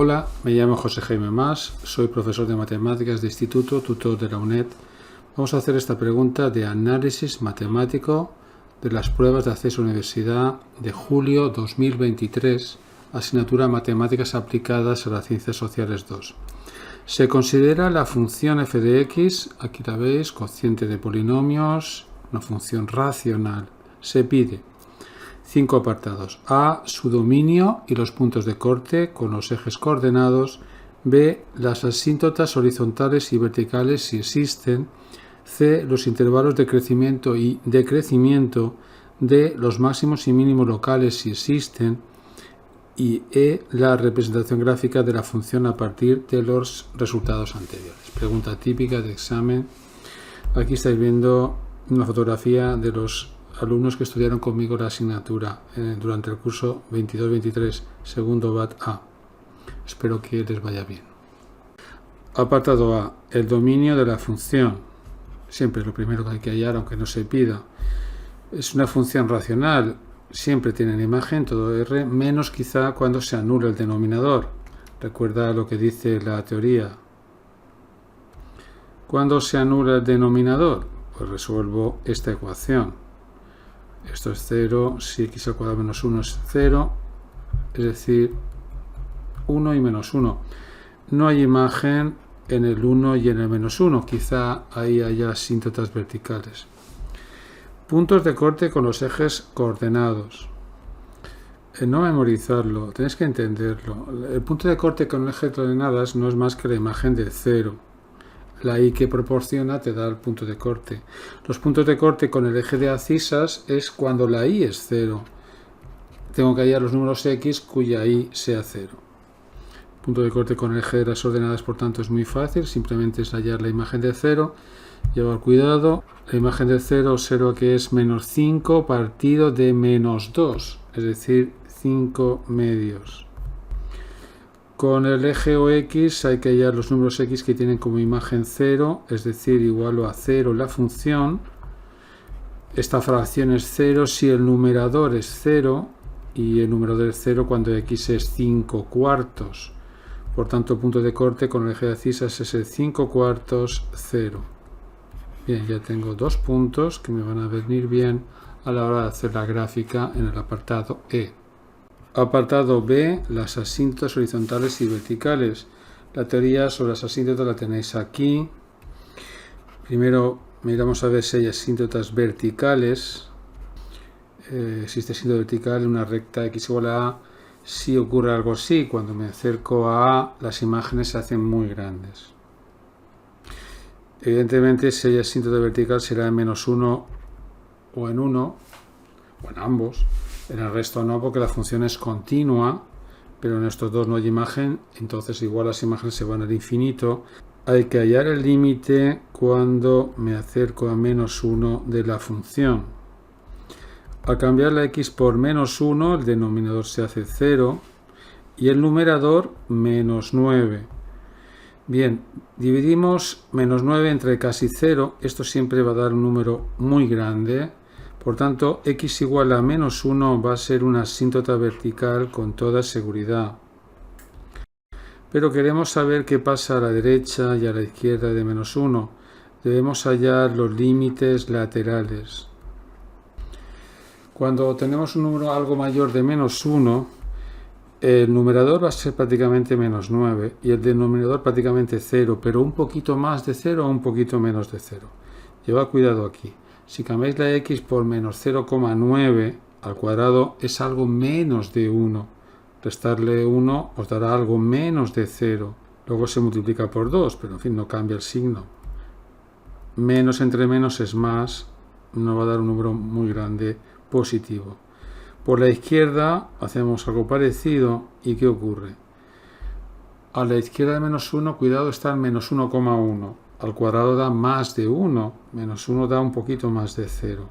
Hola, me llamo José Jaime Mas, soy profesor de matemáticas de instituto, tutor de la UNED. Vamos a hacer esta pregunta de análisis matemático de las pruebas de acceso a la universidad de julio 2023, asignatura Matemáticas aplicadas a las Ciencias Sociales 2. Se considera la función f de x, aquí la veis, cociente de polinomios, una función racional. Se pide 5 apartados. A, su dominio y los puntos de corte con los ejes coordenados. B, las asíntotas horizontales y verticales si existen. C, los intervalos de crecimiento y decrecimiento. D, los máximos y mínimos locales si existen. Y E, la representación gráfica de la función a partir de los resultados anteriores. Pregunta típica de examen. Aquí estáis viendo una fotografía de los alumnos que estudiaron conmigo la asignatura durante el curso 22-23, segundo BAT A. Espero que les vaya bien. Apartado A, el dominio de la función. Siempre lo primero que hay que hallar, aunque no se pida. Es una función racional. Siempre tiene la imagen, todo R, menos quizá cuando se anula el denominador. Recuerda lo que dice la teoría. ¿Cuándo se anula el denominador? Pues resuelvo esta ecuación. Esto es 0, si x al cuadrado menos 1 es 0, es decir, 1 y menos 1. No hay imagen en el 1 y en el menos 1, quizá ahí haya asíntotas verticales. Puntos de corte con los ejes coordenados. No memorizarlo, tenéis que entenderlo. El punto de corte con el eje coordenadas no es más que la imagen de 0. La i que proporciona te da el punto de corte. Los puntos de corte con el eje de abscisas es cuando la i es 0. Tengo que hallar los números x cuya i sea 0. Punto de corte con el eje de las ordenadas, por tanto, es muy fácil. Simplemente es hallar la imagen de 0. Llevar cuidado. La imagen de 0, 0 que es menos 5 partido de menos 2. Es decir, 5 medios. Con el eje o x hay que hallar los números x que tienen como imagen 0, es decir, igual a 0 la función. Esta fracción es 0 si el numerador es 0 y el numerador es 0 cuando x es 5 cuartos. Por tanto, punto de corte con el eje de abscisas es el 5 cuartos 0. Bien, ya tengo dos puntos que me van a venir bien a la hora de hacer la gráfica en el apartado E. Apartado B, las asíntotas horizontales y verticales. La teoría sobre las asíntotas la tenéis aquí. Primero miramos a ver si hay asíntotas verticales. Existe asíntota vertical en una recta x igual a A. Si ocurre algo así, cuando me acerco a A, las imágenes se hacen muy grandes. Evidentemente, si hay asíntota vertical será en menos 1 o en 1, o en ambos. En el resto no, porque la función es continua, pero en estos dos no hay imagen, entonces igual las imágenes se van al infinito. Hay que hallar el límite cuando me acerco a menos 1 de la función. Al cambiar la x por menos 1, el denominador se hace 0 y el numerador menos 9. Bien, dividimos menos 9 entre casi 0, esto siempre va a dar un número muy grande. Por tanto, x igual a menos 1 va a ser una asíntota vertical con toda seguridad. Pero queremos saber qué pasa a la derecha y a la izquierda de menos 1. Debemos hallar los límites laterales. Cuando tenemos un número algo mayor de menos 1, el numerador va a ser prácticamente menos 9 y el denominador prácticamente 0, pero un poquito más de 0 o un poquito menos de 0. Llevad cuidado aquí. Si cambiáis la x por menos 0,9 al cuadrado es algo menos de 1. Restarle 1 os dará algo menos de 0. Luego se multiplica por 2, pero en fin, no cambia el signo. Menos entre menos es más, nos va a dar un número muy grande positivo. Por la izquierda hacemos algo parecido y ¿qué ocurre? A la izquierda de menos 1, cuidado, está en menos 1,1. Al cuadrado da más de 1, menos 1 da un poquito más de 0.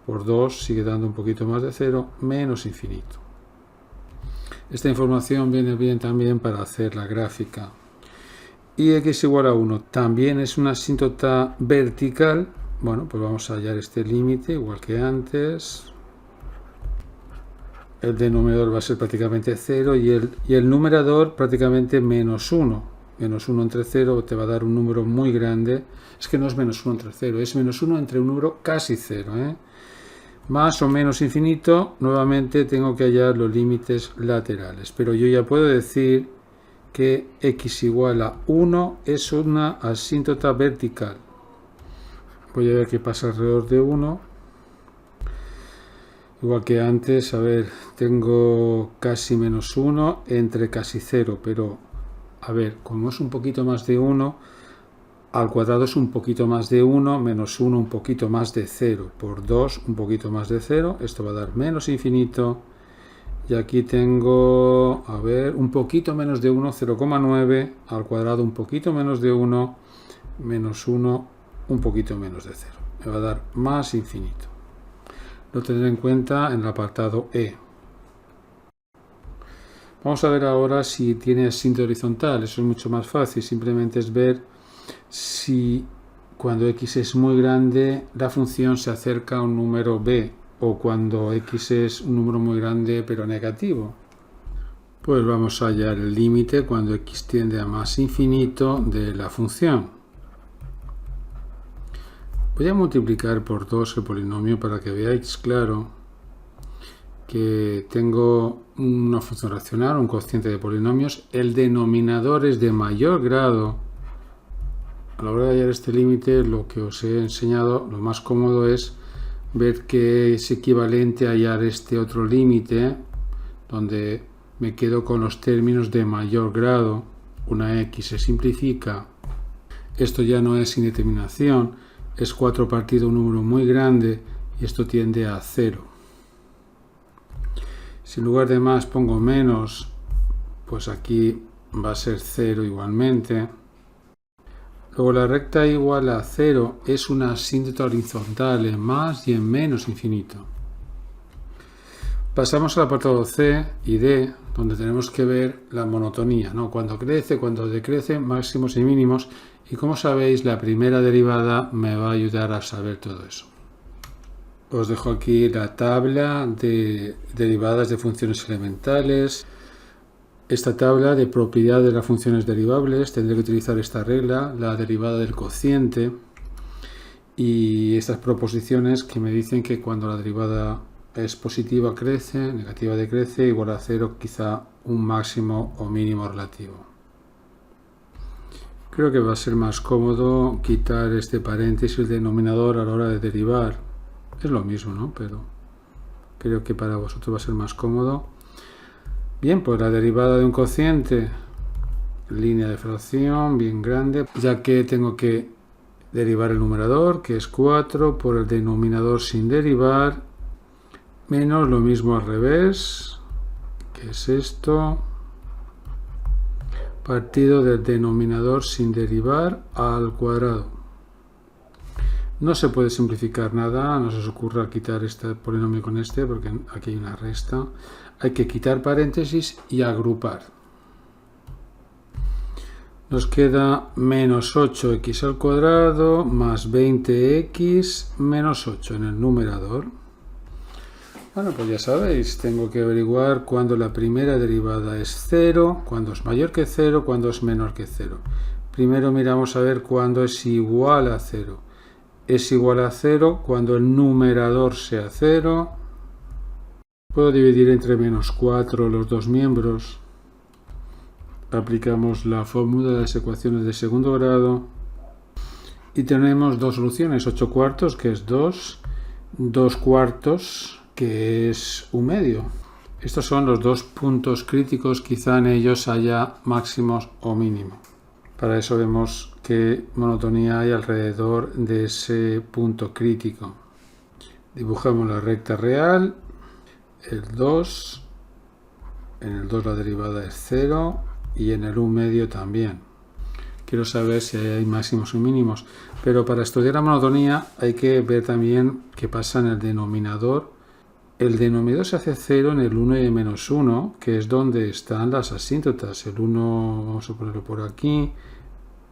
Por 2 sigue dando un poquito más de 0, menos infinito. Esta información viene bien también para hacer la gráfica. Y x igual a 1 también es una asíntota vertical. Bueno, pues vamos a hallar este límite igual que antes. el denominador va a ser prácticamente 0 y el numerador prácticamente menos 1. Menos 1 entre 0 te va a dar un número muy grande. Es que no es menos 1 entre 0, es menos 1 entre un número casi 0. Más o menos infinito, nuevamente tengo que hallar los límites laterales. Pero yo ya puedo decir que x igual a 1 es una asíntota vertical. Voy a ver qué pasa alrededor de 1. Igual que antes, a ver, tengo casi menos 1 entre casi 0, pero a ver, como es un poquito más de 1, al cuadrado es un poquito más de 1, menos 1 un poquito más de 0, por 2 un poquito más de 0, esto va a dar menos infinito, y aquí tengo, a ver, un poquito menos de 1, 0,9, al cuadrado un poquito menos de 1, menos 1, un poquito menos de 0, me va a dar más infinito. Lo tendré en cuenta en el apartado E. Vamos a ver ahora si tiene asíntota horizontal. Eso es mucho más fácil. Simplemente es ver si cuando x es muy grande la función se acerca a un número b o cuando x es un número muy grande pero negativo. Pues vamos a hallar el límite cuando x tiende a más infinito de la función. Voy a multiplicar por 2 el polinomio para que veáis claro que tengo una función racional, un cociente de polinomios. El denominador es de mayor grado. A la hora de hallar este límite, lo que os he enseñado, lo más cómodo es ver que es equivalente a hallar este otro límite, donde me quedo con los términos de mayor grado. Una x se simplifica. Esto ya no es indeterminación. Es 4 partido un número muy grande y esto tiende a 0. Si en lugar de más pongo menos, pues aquí va a ser 0 igualmente. Luego la recta igual a 0 es una asíntota horizontal en más y en menos infinito. Pasamos al apartado C y D, donde tenemos que ver la monotonía, ¿no? Cuando crece, cuando decrece, máximos y mínimos. Y como sabéis, la primera derivada me va a ayudar a saber todo eso. Os dejo aquí la tabla de derivadas de funciones elementales. Esta tabla de propiedades de las funciones derivables, tendré que utilizar esta regla, la derivada del cociente, y estas proposiciones que me dicen que cuando la derivada es positiva crece, negativa decrece, igual a 0 quizá un máximo o mínimo relativo. Creo que va a ser más cómodo quitar este paréntesis denominador a la hora de derivar. Es lo mismo, ¿no? Pero creo que para vosotros va a ser más cómodo. Bien, pues la derivada de un cociente, línea de fracción bien grande, ya que tengo que derivar el numerador, que es 4, por el denominador sin derivar, menos lo mismo al revés, que es esto, partido del denominador sin derivar al cuadrado. No se puede simplificar nada, no se os ocurra quitar este polinomio con este, porque aquí hay una resta. Hay que quitar paréntesis y agrupar. Nos queda menos 8x al cuadrado más 20x menos 8 en el numerador. Bueno, pues ya sabéis, tengo que averiguar cuándo la primera derivada es 0, cuándo es mayor que 0, cuándo es menor que 0. Primero miramos a ver cuándo es igual a 0. Es igual a 0 cuando el numerador sea 0. Puedo dividir entre menos 4 los dos miembros. Aplicamos la fórmula de las ecuaciones de segundo grado. Y tenemos dos soluciones, 8 cuartos, que es 2, 2 cuartos, que es 1 medio. Estos son los dos puntos críticos, quizá en ellos haya máximos o mínimos. Para eso vemos qué monotonía hay alrededor de ese punto crítico. Dibujamos la recta real, el 2, en el 2 la derivada es 0 y en el 1 medio también. Quiero saber si hay máximos o mínimos, pero para estudiar la monotonía hay que ver también qué pasa en el denominador. El denominador se hace 0 en el 1 y el menos 1, que es donde están las asíntotas. El 1 vamos a ponerlo por aquí,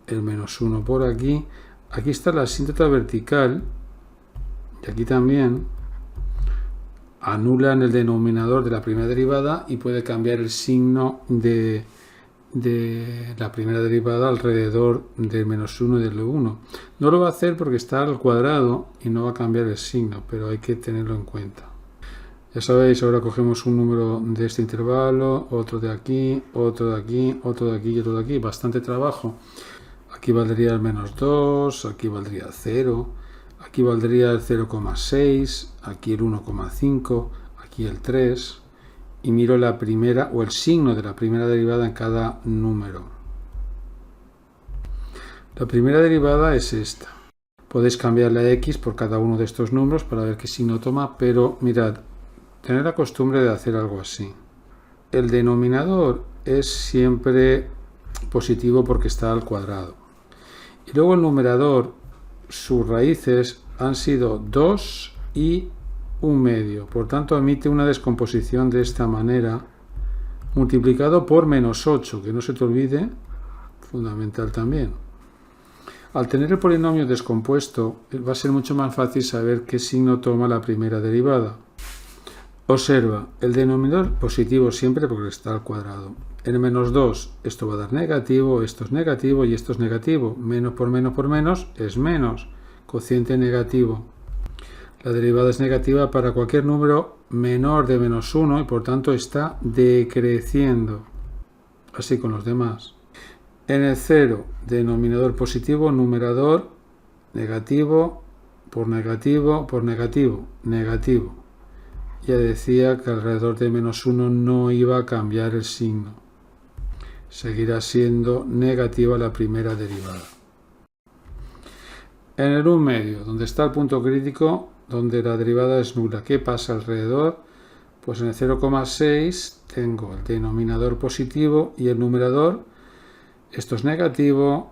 el menos 1 por aquí. Aquí está la asíntota vertical, y aquí también. anula en el denominador de la primera derivada y puede cambiar el signo de la primera derivada alrededor del menos 1 y del 1. No lo va a hacer porque está al cuadrado y no va a cambiar el signo, pero hay que tenerlo en cuenta. Ya sabéis, ahora cogemos un número de este intervalo, otro de aquí, otro de aquí, otro de aquí y otro de aquí. Bastante trabajo. Aquí valdría el menos 2, aquí valdría 0, aquí valdría el 0,6, aquí el 1,5, aquí el 3. Y miro la primera o el signo de la primera derivada en cada número. La primera derivada es esta. Podéis cambiar la x por cada uno de estos números para ver qué signo toma, pero mirad, tened la costumbre de hacer algo así. El denominador es siempre positivo porque está al cuadrado. Y luego el numerador, sus raíces han sido 2 y 1/2. Por tanto, emite una descomposición de esta manera, multiplicado por menos 8, que no se te olvide, fundamental también. Al tener el polinomio descompuesto, va a ser mucho más fácil saber qué signo toma la primera derivada. Observa, el denominador positivo siempre porque está al cuadrado. En el menos 2, esto va a dar negativo, esto es negativo y esto es negativo. Menos por menos es menos. Cociente negativo. La derivada es negativa para cualquier número menor de menos 1 y por tanto está decreciendo. Así con los demás. En el 0, denominador positivo, numerador negativo por negativo por negativo, negativo. Ya decía que alrededor de menos 1 no iba a cambiar el signo. Seguirá siendo negativa la primera derivada. En el 1/2, donde está el punto crítico, donde la derivada es nula. ¿Qué pasa alrededor? Pues en el 0,6 tengo el denominador positivo y el numerador, esto es negativo,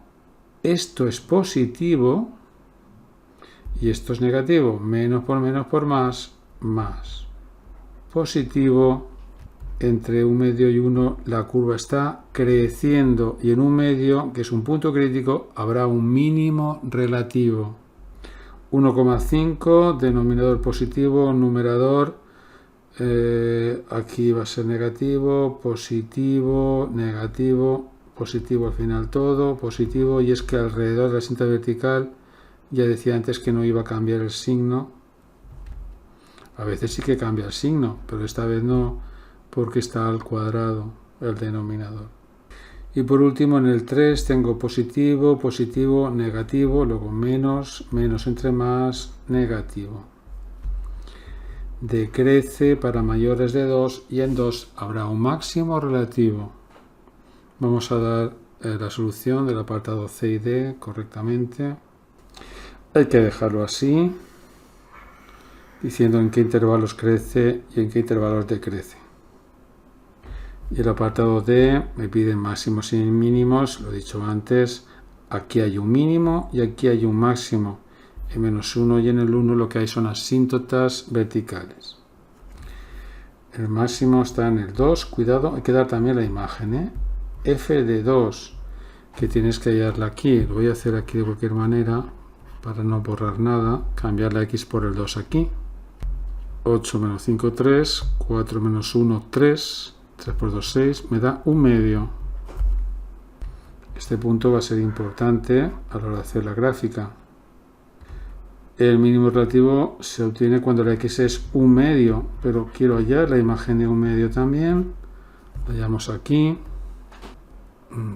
esto es positivo y esto es negativo. Menos por más, más. Positivo, entre 1/2 y 1 la curva está creciendo y en 1/2, que es un punto crítico, habrá un mínimo relativo. 1,5, denominador positivo, numerador, aquí va a ser negativo, positivo, negativo, positivo al final todo, positivo, y es que alrededor de la cinta vertical, ya decía antes que no iba a cambiar el signo. A veces sí que cambia el signo, pero esta vez no, porque está al cuadrado el denominador. Y por último en el 3 tengo positivo, positivo, negativo, luego menos, menos entre más, negativo. Decrece para mayores de 2 y en 2 habrá un máximo relativo. Vamos a dar la solución del apartado C y D correctamente. Hay que dejarlo así, diciendo en qué intervalos crece y en qué intervalos decrece. Y el apartado D me piden máximos y mínimos, lo he dicho antes, aquí hay un mínimo y aquí hay un máximo. En menos 1 y en el 1 lo que hay son asíntotas verticales. El máximo está en el 2, cuidado, hay que dar también la imagen, f de 2, que tienes que hallarla aquí, lo voy a hacer aquí de cualquier manera, para no borrar nada, cambiar la x por el 2 aquí. 8 menos 5, 3, 4 menos 1, 3, 3 por 2, 6, me da 1/2. Este punto va a ser importante a la hora de hacer la gráfica. El mínimo relativo se obtiene cuando la x es 1/2, pero quiero hallar la imagen de 1/2 también. Lo hallamos aquí.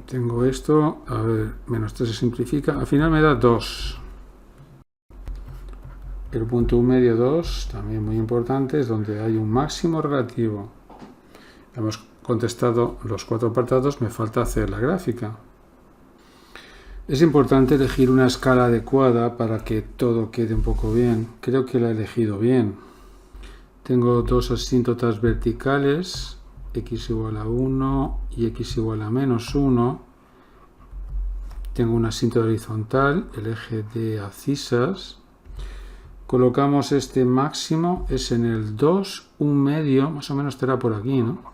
Tengo esto, a ver, menos 3 se simplifica, al final me da 2. El punto 1/2, 2, también muy importante, es donde hay un máximo relativo. Hemos contestado los 4 apartados, me falta hacer la gráfica. Es importante elegir una escala adecuada para que todo quede un poco bien. Creo que la he elegido bien. Tengo dos asíntotas verticales, x igual a 1 y x igual a menos 1. Tengo una asíntota horizontal, el eje de abscisas. Colocamos este máximo, es en el 2, 1/2, más o menos estará por aquí, ¿no?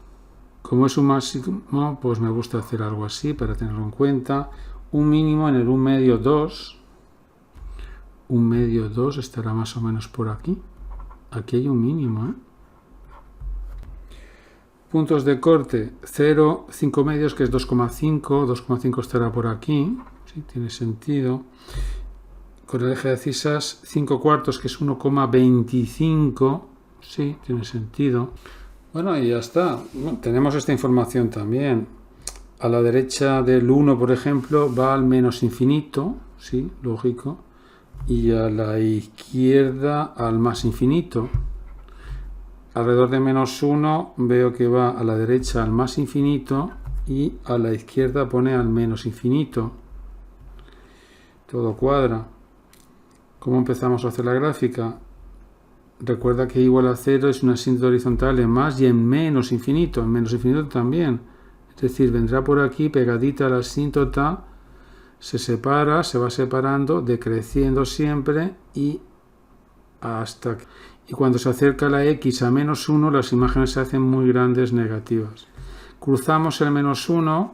Como es un máximo, pues me gusta hacer algo así para tenerlo en cuenta. Un mínimo en el 1/2, 2. 1/2, 2 estará más o menos por aquí. Aquí hay un mínimo, Puntos de corte 0, 5 medios, que es 2,5. 2,5 estará por aquí. ¿Sí? Tiene sentido. Con el eje de abscisas 5 cuartos, que es 1,25. Sí, tiene sentido. Bueno, y ya está. Bueno, tenemos esta información también. A la derecha del 1, por ejemplo, va al menos infinito. Sí, lógico. Y a la izquierda al más infinito. Alrededor de menos 1 veo que va a la derecha al más infinito y a la izquierda pone al menos infinito. Todo cuadra. ¿Cómo empezamos a hacer la gráfica? Recuerda que igual a 0 es una asíntota horizontal en más y en menos infinito. En menos infinito también. Es decir, vendrá por aquí pegadita a la asíntota, se separa, se va separando, decreciendo siempre y hasta que... Y cuando se acerca la x a menos 1, las imágenes se hacen muy grandes, negativas. Cruzamos el menos 1,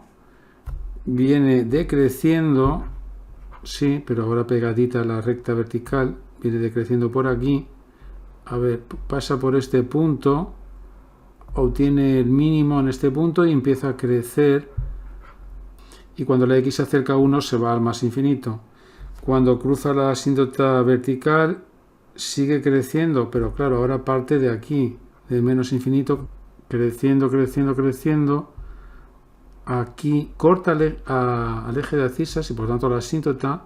viene decreciendo, sí, pero ahora pegadita a la recta vertical, viene decreciendo por aquí. A ver, pasa por este punto, obtiene el mínimo en este punto y empieza a crecer. Y cuando la x se acerca a 1, se va al más infinito. Cuando cruza la asíntota vertical, sigue creciendo, pero claro, ahora parte de aquí, de menos infinito, creciendo, creciendo, creciendo. Aquí corta al eje de abscisas y por tanto la asíntota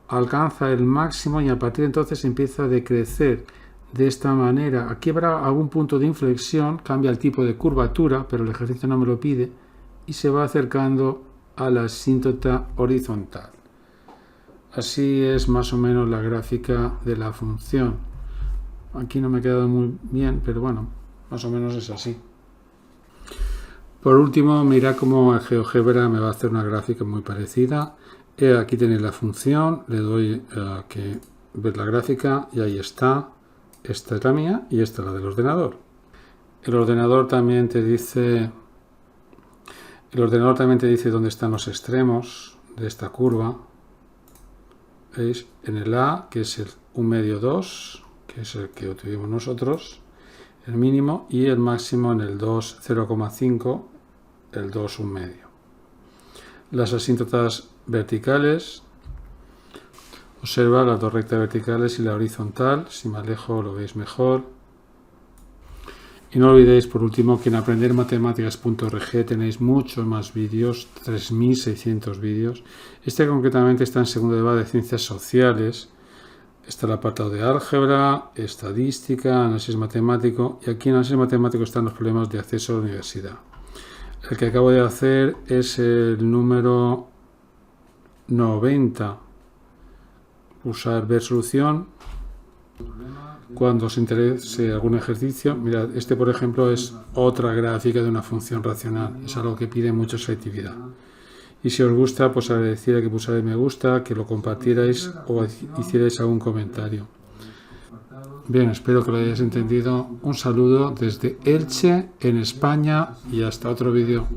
alcanza el máximo y a partir de entonces empieza a decrecer de esta manera. Aquí habrá algún punto de inflexión, cambia el tipo de curvatura, pero el ejercicio no me lo pide, y se va acercando a la asíntota horizontal. Así es más o menos la gráfica de la función. Aquí no me ha quedado muy bien, pero bueno, más o menos es así. Por último, mira cómo el GeoGebra me va a hacer una gráfica muy parecida. Aquí tenéis la función, le doy a que ver la gráfica y ahí está. Esta es la mía y esta es la del ordenador. El ordenador también te dice dónde están los extremos de esta curva. ¿Veis? En el A, que es el 1 medio 2, que es el que obtuvimos nosotros, el mínimo, y el máximo en el 2, 0,5, el 2, 1 medio. Las asíntotas verticales, observa las dos rectas verticales y la horizontal, si me alejo lo veis mejor. Y no olvidéis, por último, que en aprendermatemáticas.org tenéis muchos más vídeos, 3.600 vídeos. Este concretamente está en segundo de base de ciencias sociales. Está el apartado de álgebra, estadística, análisis matemático. Y aquí en análisis matemático están los problemas de acceso a la universidad. El que acabo de hacer es el número 90. Pulsar ver solución. Cuando os interese algún ejercicio, mirad, este por ejemplo es otra gráfica de una función racional, es algo que pide mucha selectividad. Y si os gusta, pues agradecería que pusiera me gusta, que lo compartierais o hicierais algún comentario. Bien, espero que lo hayáis entendido. Un saludo desde Elche, en España, y hasta otro vídeo.